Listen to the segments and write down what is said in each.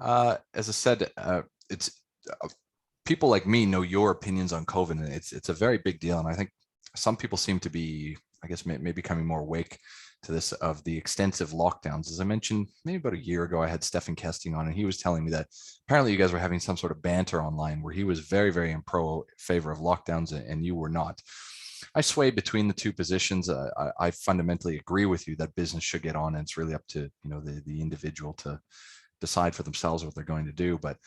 As I said, it's people like me know your opinions on COVID, and it's a very big deal. And I think some people seem to be, I guess, maybe becoming more awake to this of the extensive lockdowns. As I mentioned, maybe about a year ago, I had Stefan Kesting on, and he was telling me that apparently you guys were having some sort of banter online where he was very, very in favor of lockdowns and you were not. I sway between the two positions. I fundamentally agree with you that business should get on, and it's really up to the individual to decide for themselves what they're going to do. But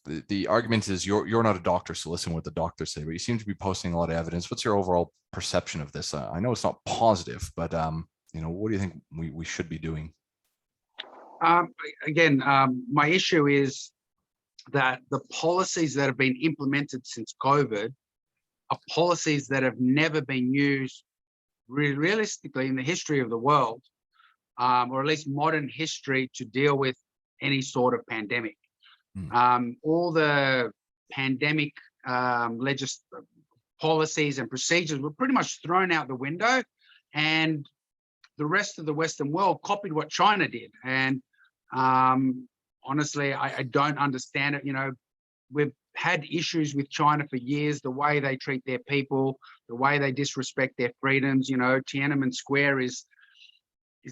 the argument is you're not a doctor, so listen to what the doctors say. But you seem to be posting a lot of evidence. What's your overall perception of this? I know it's not positive, but what do you think we should be doing? My issue is that the policies that have been implemented since COVID are policies that have never been used realistically in the history of the world, or at least modern history, to deal with any sort of pandemic. All the pandemic policies and procedures were pretty much thrown out the window, and the rest of the Western world copied what China did. And honestly, I don't understand it. We've had issues with China for years, the way they treat their people, the way they disrespect their freedoms. Tiananmen Square is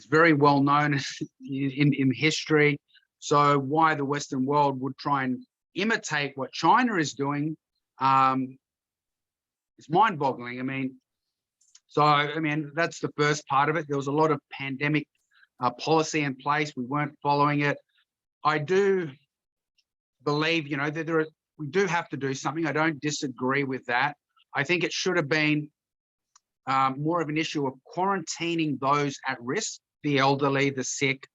very well known in history. So why the Western world would try and imitate what China is doing is mind-boggling. That's the first part of it. There was a lot of pandemic policy in place. We weren't following it. I do believe, that we do have to do something. I don't disagree with that. I think it should have been more of an issue of quarantining those at risk, the elderly, the sick,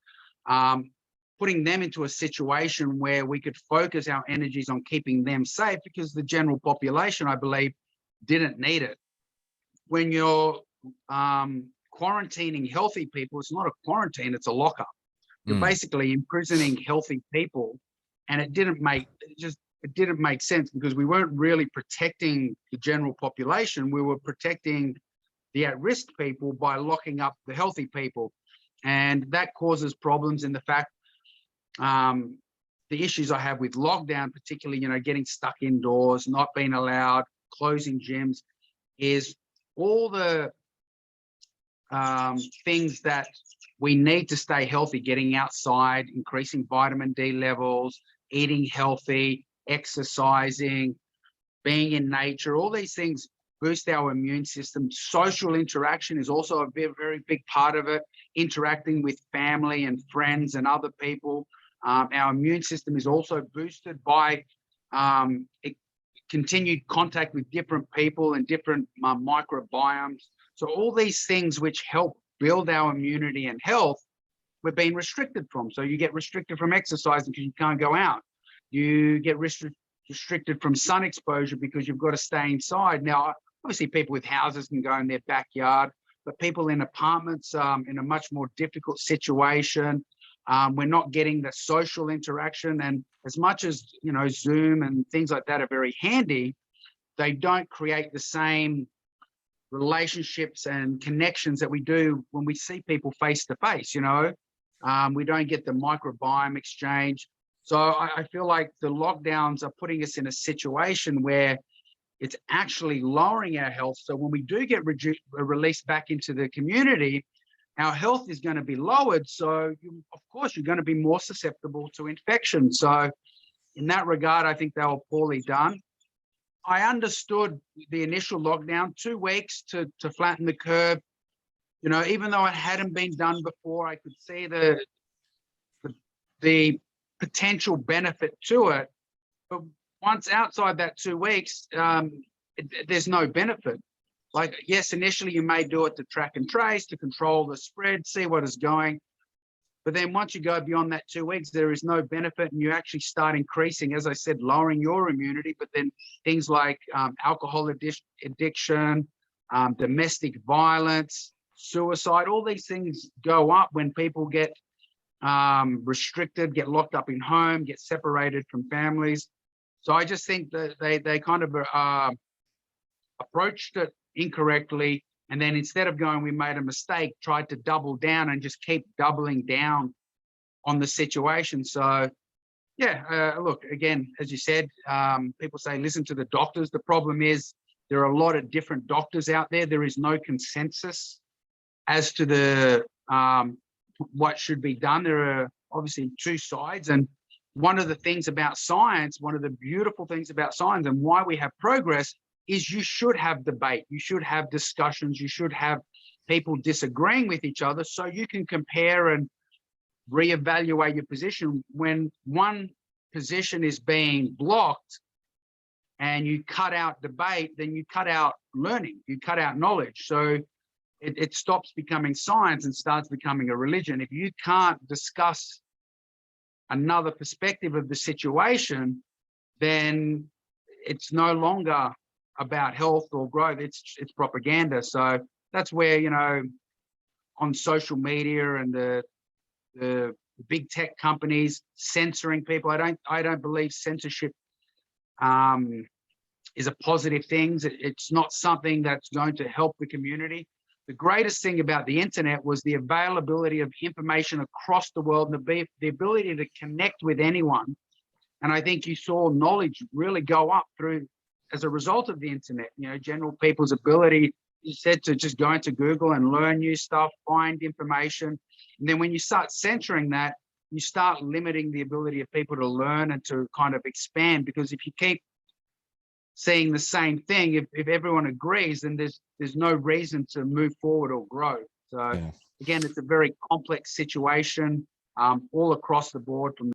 putting them into a situation where we could focus our energies on keeping them safe, because the general population, I believe, didn't need it. When you're quarantining healthy people, it's not a quarantine, it's a lockup. You're basically imprisoning healthy people, and it didn't make sense, because we weren't really protecting the general population. We were protecting the at-risk people by locking up the healthy people, and that causes problems. In the fact, the issues I have with lockdown, particularly, getting stuck indoors, not being allowed, closing gyms, is all the things that we need to stay healthy: getting outside, increasing vitamin D levels, eating healthy, exercising, being in nature. All these things boost our immune system. Social interaction is also a very, very big part of it. Interacting with family and friends and other people. Our immune system is also boosted by continued contact with different people and different microbiomes. So all these things which help build our immunity and health, we're being restricted from. So you get restricted from exercising because you can't go out. You get restricted from sun exposure because you've got to stay inside. Now, obviously, people with houses can go in their backyard, but people in apartments in a much more difficult situation. We're not getting the social interaction, and as much as Zoom and things like that are very handy, they don't create the same relationships and connections that we do when we see people face to face. We don't get the microbiome exchange. So I feel like the lockdowns are putting us in a situation where it's actually lowering our health. So when we do get released back into the community, our health is going to be lowered. So, of course, you're going to be more susceptible to infection. So in that regard, I think they were poorly done. I understood the initial lockdown, 2 weeks to flatten the curve. Even though it hadn't been done before, I could see the potential benefit to it. But once outside that 2 weeks, there's no benefit. Like, yes, initially you may do it to track and trace, to control the spread, see what is going. But then once you go beyond that 2 weeks, there is no benefit, and you actually start increasing, as I said, lowering your immunity. But then things like alcohol addiction, domestic violence, suicide, all these things go up when people get restricted, get locked up in home, get separated from families. So I just think that they kind of approached it incorrectly, and then instead of going, we made a mistake, tried to double down and just keep doubling down on the situation. So yeah, look, again, as you said, people say listen to the doctors. The problem is there are a lot of different doctors out there. There is no consensus as to the what should be done. There are obviously two sides, and one of the things about science, one of the beautiful things about science and why we have progress is you should have debate, you should have discussions, you should have people disagreeing with each other so you can compare and reevaluate your position. When one position is being blocked and you cut out debate, then you cut out learning, you cut out knowledge. So it stops becoming science and starts becoming a religion. If you can't discuss another perspective of the situation, then it's no longer about health or growth. It's propaganda. So that's where, you know, on social media and the big tech companies censoring people, I don't believe censorship is a positive thing. It's not something that's going to help the community. The greatest thing about the internet was the availability of information across the world and the ability to connect with anyone. And I think you saw knowledge really go up through as a result of the internet. You know, general people's ability, you said, to just go into Google and learn new stuff, find information. And then when you start censoring that, you start limiting the ability of people to learn and to kind of expand. Because if you keep seeing the same thing, if everyone agrees, then there's no reason to move forward or grow. So yeah. Again, it's a very complex situation all across the board. From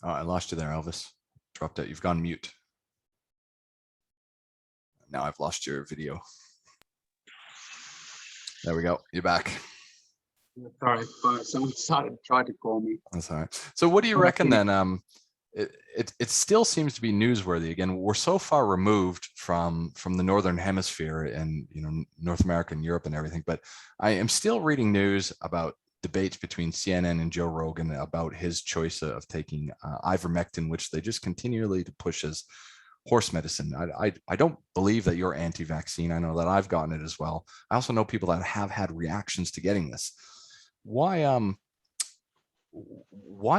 I lost you there, Elvis. Dropped out. You've gone mute. Now I've lost your video. There we go. You're back. Sorry, someone tried to call me. That's all right. So what do you reckon then? It still seems to be newsworthy. Again, we're so far removed from the Northern Hemisphere and, you know, North America and Europe and everything, but I am still reading news about debates between CNN and Joe Rogan about his choice of taking ivermectin, which they just continually push as horse medicine. I don't believe that you're anti-vaccine. I know that I've gotten it as well. I also know people that have had reactions to getting this. Why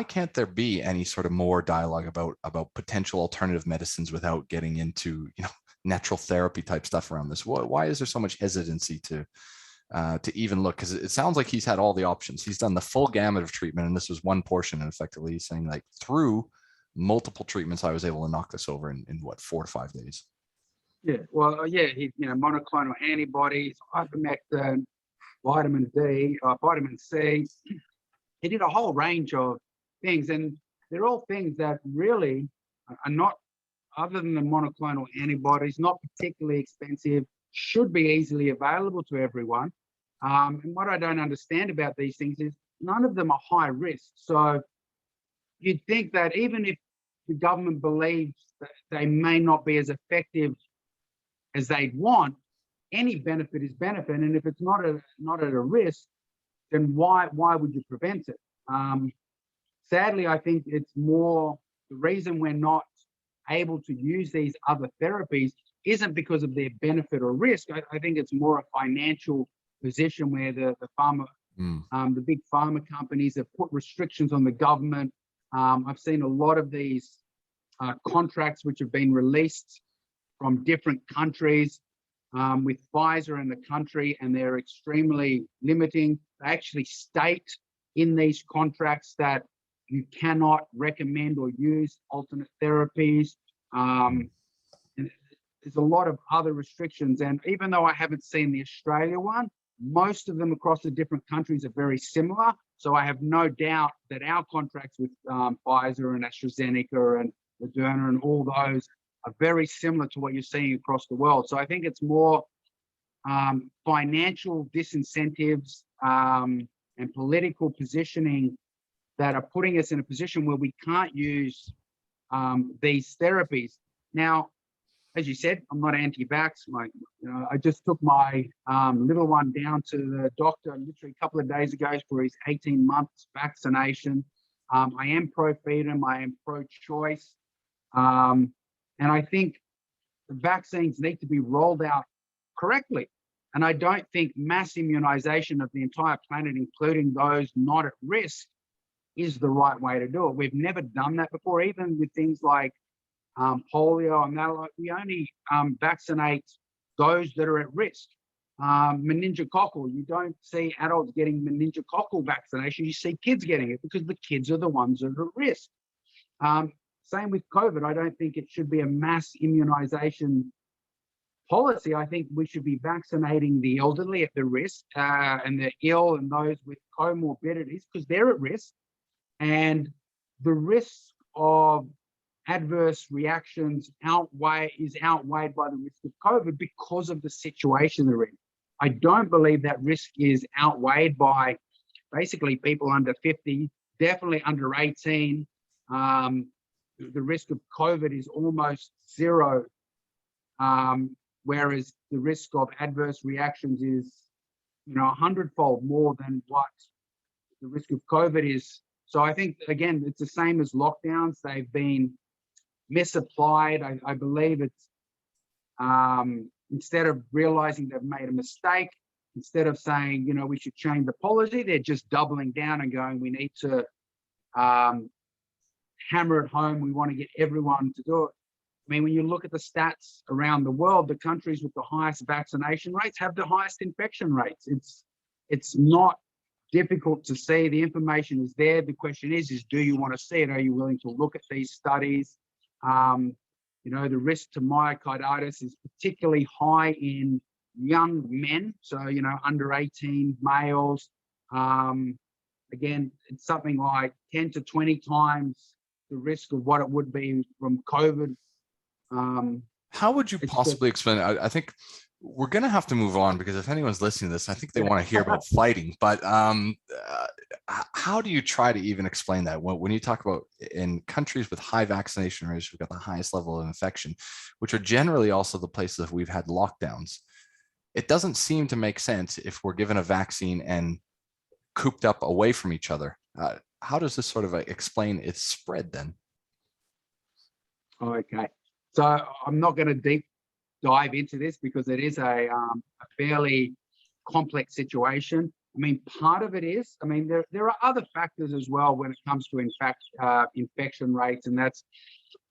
can't there be any sort of more dialogue about potential alternative medicines without getting into, you know, natural therapy type stuff around this? Why is there so much hesitancy to even look? Because it sounds like he's had all the options. He's done the full gamut of treatment, and this was one portion. And effectively, he's saying, like, through multiple treatments, I was able to knock this over in what, 4 to 5 days. Yeah, well, yeah, he, you know, monoclonal antibodies, ivermectin, vitamin D, vitamin C. He did a whole range of things, and they're all things that really are not, other than the monoclonal antibodies, not particularly expensive, should be easily available to everyone. And what I don't understand about these things is none of them are high risk. So you'd think that even if the government believes that they may not be as effective as they'd want, any benefit is benefit. And if it's not at a risk, then why would you prevent it? Sadly, I think it's more the reason we're not able to use these other therapies isn't because of their benefit or risk. I think it's more a financial position where the pharma, the big pharma companies have put restrictions on the government. I've seen a lot of these contracts which have been released from different countries with Pfizer in the country, and they're extremely limiting. They actually state in these contracts that you cannot recommend or use alternate therapies. And there's a lot of other restrictions. And even though I haven't seen the Australia one, most of them across the different countries are very similar. So I have no doubt that our contracts with Pfizer and AstraZeneca and Moderna and all those are very similar to what you're seeing across the world. So I think it's more financial disincentives and political positioning that are putting us in a position where we can't use these therapies. Now, as you said, I'm not anti-vax. I just took my little one down to the doctor literally a couple of days ago for his 18 months vaccination. I am pro-freedom. I am pro-choice. And I think the vaccines need to be rolled out correctly. And I don't think mass immunization of the entire planet, including those not at risk, is the right way to do it. We've never done that before, even with things like polio and that. Like, we only vaccinate those that are at risk. Meningococcal, you don't see adults getting meningococcal vaccination. You see kids getting it because the kids are the ones that are at risk. Same with COVID. I don't think it should be a mass immunization policy. I think we should be vaccinating the elderly at the risk and the ill and those with comorbidities because they're at risk. And the risk of adverse reactions is outweighed by the risk of COVID because of the situation they're in. I don't believe that risk is outweighed by basically people under 50, definitely under 18. The risk of COVID is almost zero, whereas the risk of adverse reactions is, 100-fold more than what the risk of COVID is. So I think, again, it's the same as lockdowns. They've been misapplied. I believe it's instead of realizing they've made a mistake, instead of saying, we should change the policy, they're just doubling down and going, we need to hammer it home. We want to get everyone to do it. I mean, when you look at the stats around the world, the countries with the highest vaccination rates have the highest infection rates. It's not difficult to see. The information is there. The question is do you want to see it? Are you willing to look at these studies? The risk to myocarditis is particularly high in young men. So, under 18 males. Again, it's something like 10 to 20 times the risk of what it would be from COVID. How would you possibly explain it? I think we're going to have to move on because if anyone's listening to this, I think they want to hear about fighting. But how do you try to even explain that? When you talk about in countries with high vaccination rates, we've got the highest level of infection, which are generally also the places that we've had lockdowns. It doesn't seem to make sense if we're given a vaccine and cooped up away from each other. How does this sort of explain its spread then? Okay. So I'm not going to deep dive into this because it is a fairly complex situation. I mean, part of it is, there are other factors as well when it comes to infection rates, and that's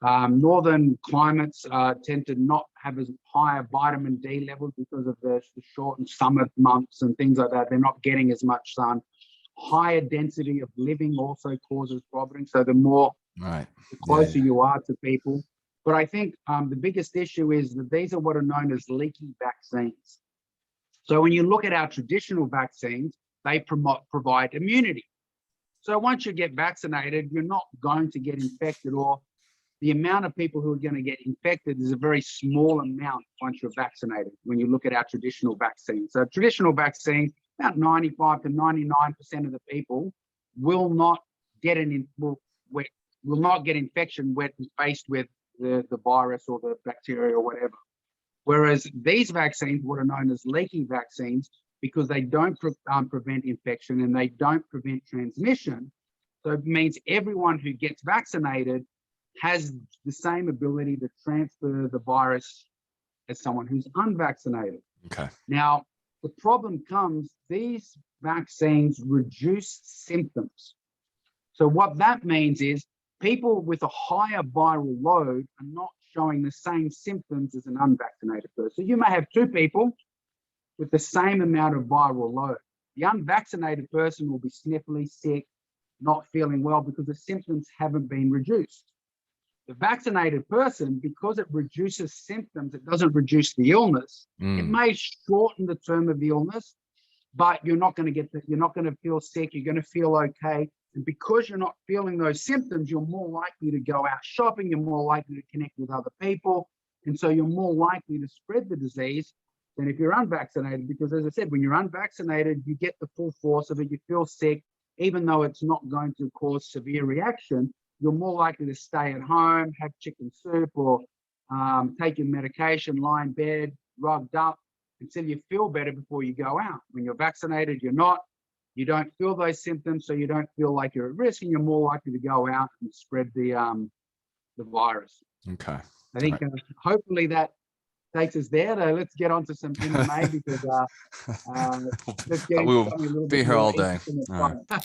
northern climates tend to not have as higher vitamin D levels because of the shortened summer months and things like that. They're not getting as much sun. Higher density of living also causes problems. So the closer you are to people. But I think the biggest issue is that these are what are known as leaky vaccines. So when you look at our traditional vaccines, they provide immunity. So once you get vaccinated, you're not going to get infected, or the amount of people who are going to get infected is a very small amount once you're vaccinated when you look at our traditional vaccines. So traditional vaccines, about 95 to 99% of the people will not get infection when faced with the virus or the bacteria or whatever. Whereas these vaccines, what are known as leaky vaccines, because they don't prevent infection and they don't prevent transmission. So it means everyone who gets vaccinated has the same ability to transfer the virus as someone who's unvaccinated. Okay. Now, the problem comes, these vaccines reduce symptoms. So what that means is people with a higher viral load are not showing the same symptoms as an unvaccinated person. You may have two people with the same amount of viral load. The unvaccinated person will be sniffly, sick, not feeling well because the symptoms haven't been reduced. The vaccinated person, because it reduces symptoms, it doesn't reduce the illness. It may shorten the term of the illness, but you're not going to feel sick. You're going to feel okay. And because you're not feeling those symptoms, you're more likely to go out shopping. You're more likely to connect with other people. And so you're more likely to spread the disease than if you're unvaccinated. Because as I said, when you're unvaccinated, you get the full force of it. You feel sick, even though it's not going to cause severe reaction. You're more likely to stay at home, have chicken soup, or take your medication, lie in bed, rubbed up, until you feel better before you go out. When you're vaccinated, you're not. You don't feel those symptoms, so you don't feel like you're at risk, and you're more likely to go out and spread the virus. Okay. I think hopefully that takes us there. So let's get on to some MMA because let's get we into will something a little be bit here more all day. interesting and All right. fun.